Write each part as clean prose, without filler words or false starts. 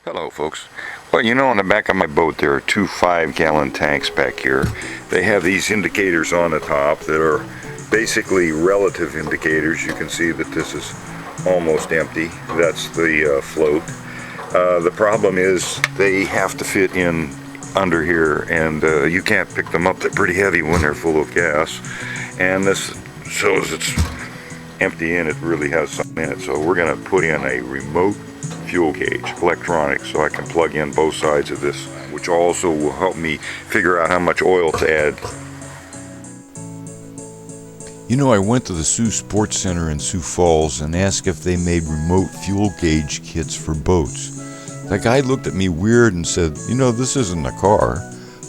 Hello folks. Well, you know, on the back of my boat there are two 5-gallon tanks back here. They have these indicators on the top that are basically relative indicators. You can see that this is almost empty. That's the float. The problem is they have to fit in under here, and you can't pick them up. They're pretty heavy when they're full of gas, and this shows it's empty and it really has something in it. So we're going to put in a remote fuel gauge, electronics, so I can plug in both sides of this, which also will help me figure out how much oil to add. You know, I went to the Sioux Sports Center in Sioux Falls and asked if they made remote fuel gauge kits for boats. The guy looked at me weird and said, "You know, this isn't a car."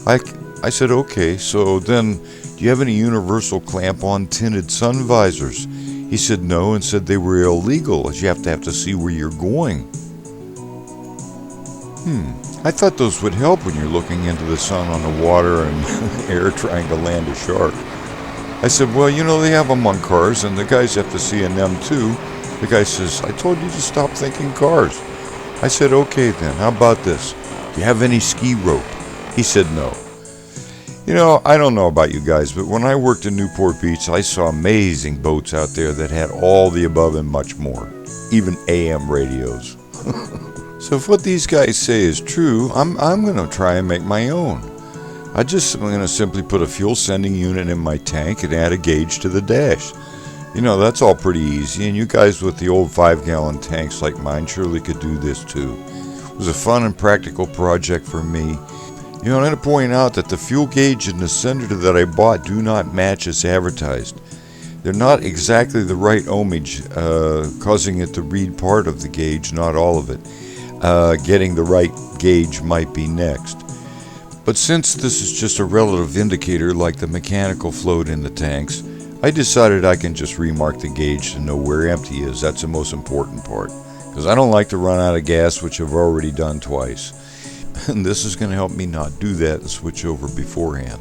I said, "Okay, so then do you have any universal clamp-on tinted sun visors?" He said no, and said they were illegal as you have to see where you're going. I thought those would help when you're looking into the sun on the water and air trying to land a shark. I said, "Well, you know, they have them on cars and the guys have to see in them too." The guy says, "I told you to stop thinking cars." I said, "Okay then, how about this? Do you have any ski rope?" He said no. You know, I don't know about you guys, but when I worked in Newport Beach, I saw amazing boats out there that had all the above and much more, even AM radios. So if what these guys say is true, I'm going to try and make my own. I'm going to simply put a fuel sending unit in my tank and add a gauge to the dash. You know, that's all pretty easy, and you guys with the old 5-gallon tanks like mine surely could do this too. It was a fun and practical project for me. You know, I'm going to point out that the fuel gauge and the sender that I bought do not match as advertised. They're not exactly the right ohmage, causing it to read part of the gauge, not all of it. Getting the right gauge might be next. But since this is just a relative indicator like the mechanical float in the tanks, I decided I can just remark the gauge to know where empty is. That's the most important part, because I don't like to run out of gas, which I've already done twice. And this is going to help me not do that and switch over beforehand.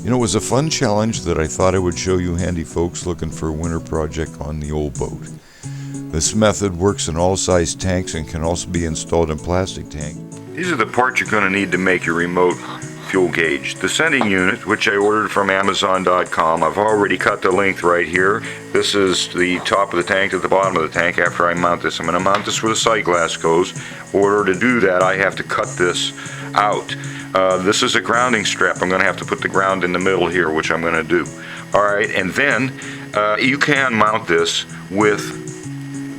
You know, it was a fun challenge that I thought I would show you handy folks looking for a winter project on the old boat. This method works in all size tanks and can also be installed in plastic tanks. These are the parts you're going to need to make your remote fuel gauge. The sending unit, which I ordered from Amazon.com, I've already cut the length right here. This is the top of the tank to the bottom of the tank. After I mount this, I'm going to mount this where the sight glass goes. In order to do that, I have to cut this out. This is a grounding strap. I'm going to have to put the ground in the middle here, which I'm going to do. Alright, and then you can mount this with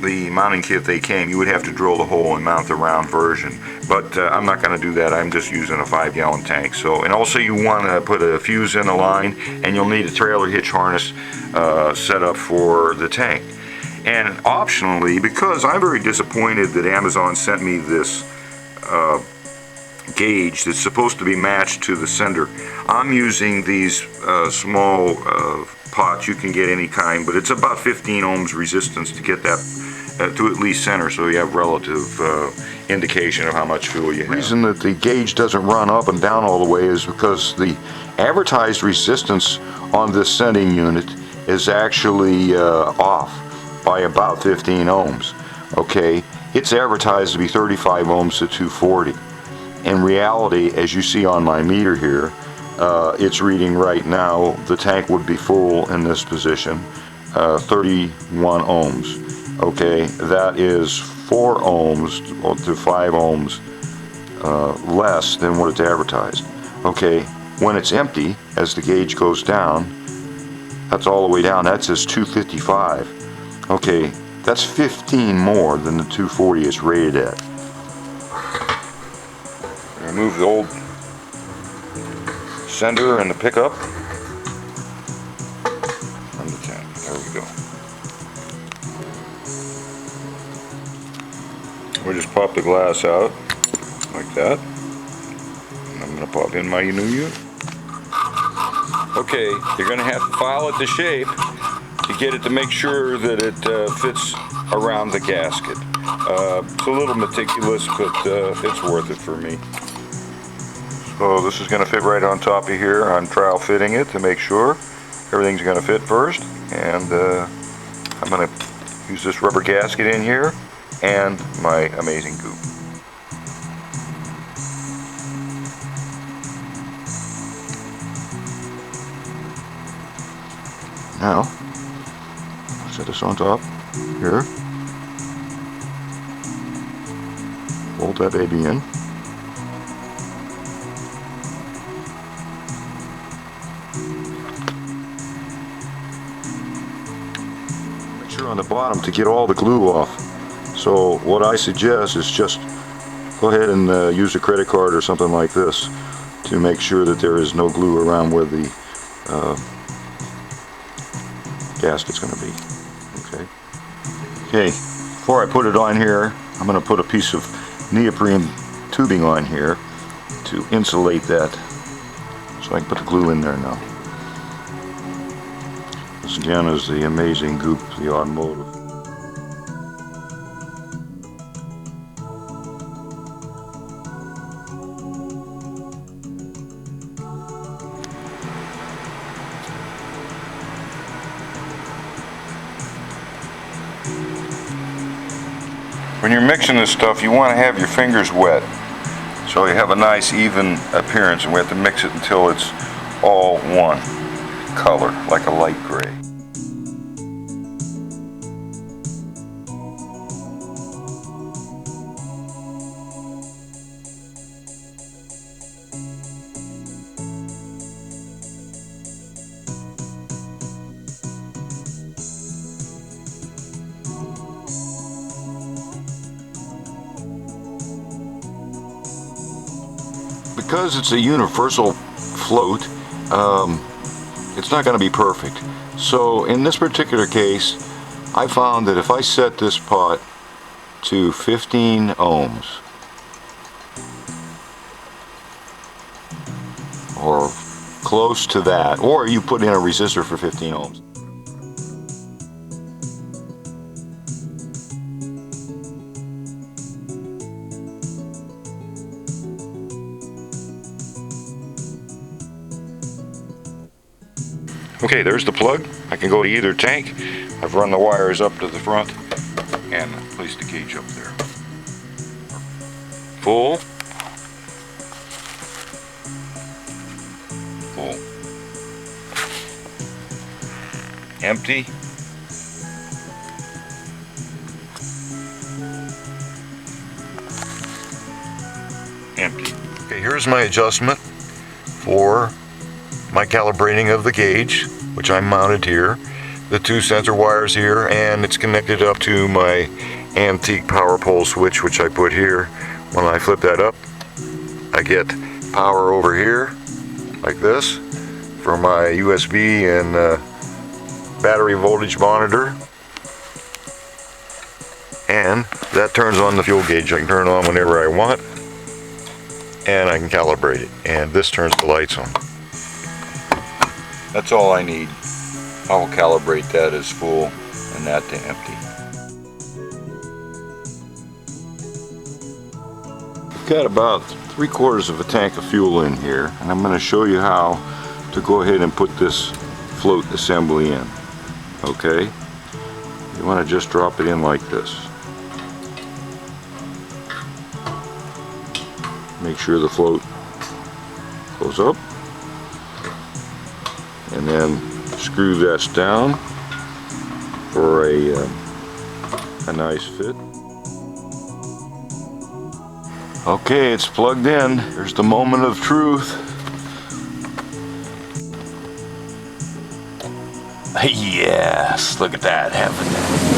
the mounting kit they came. You would have to drill the hole and mount the round version, but I'm not going to do that. I'm just using a 5-gallon tank. So, and also you want to put a fuse in the line, and you'll need a trailer hitch harness set up for the tank. And optionally, because I'm very disappointed that Amazon sent me this gauge that's supposed to be matched to the sender, I'm using these small pots. You can get any kind, but it's about 15 ohms resistance to get that to at least center, so you have relative indication of how much fuel you have. The reason that the gauge doesn't run up and down all the way is because the advertised resistance on this sending unit is actually off by about 15 ohms. Okay, it's advertised to be 35 ohms to 240. In reality, as you see on my meter here, it's reading right now, the tank would be full in this position, 31 ohms. Okay, that is 4 ohms to 5 ohms less than what it's advertised. Okay, when it's empty, as the gauge goes down, that's all the way down, that says 255. Okay, that's 15 more than the 240 it's rated at. Remove the old sender and the pickup from the tank. There we go. We'll just pop the glass out like that. And I'm going to pop in my new unit. Okay, you're going to have to file it to shape to get it to make sure that it fits around the gasket. It's a little meticulous, but it's worth it for me. So this is going to fit right on top of here. I'm trial fitting it to make sure everything's going to fit first. And I'm going to use this rubber gasket in here and my amazing goop. Now, set this on top here. Fold that baby in. Make sure on the bottom to get all the glue off. So what I suggest is just go ahead and use a credit card or something like this to make sure that there is no glue around where the gasket's going to be. Okay, before I put it on here, I'm going to put a piece of neoprene tubing on here to insulate that, so I can put the glue in there now. This again is the amazing goop, the automotive. When you're mixing this stuff, you want to have your fingers wet so you have a nice even appearance, and we have to mix it until it's all one color, like a light gray. Because it's a universal float, it's not going to be perfect. So in this particular case, I found that if I set this pot to 15 ohms, or close to that, or you put in a resistor for 15 ohms, okay, there's the plug. I can go to either tank. I've run the wires up to the front and placed the gauge up there. Full. Full. Empty. Empty. Okay, here's my adjustment for my calibrating of the gauge, which I'm mounted here, the two sensor wires here, and it's connected up to my antique power pole switch, which I put here. When I flip that up, I get power over here like this for my USB and battery voltage monitor, and that turns on the fuel gauge. I can turn it on whenever I want, and I can calibrate it, and this turns the lights on. That's all I need. I will calibrate that as full and that to empty. I've got about 3/4 of a tank of fuel in here, and I'm going to show you how to go ahead and put this float assembly in. Okay? You want to just drop it in like this. Make sure the float goes up, and then screw this down for a nice fit. Okay, it's plugged in. Here's the moment of truth. Yes, look at that happening.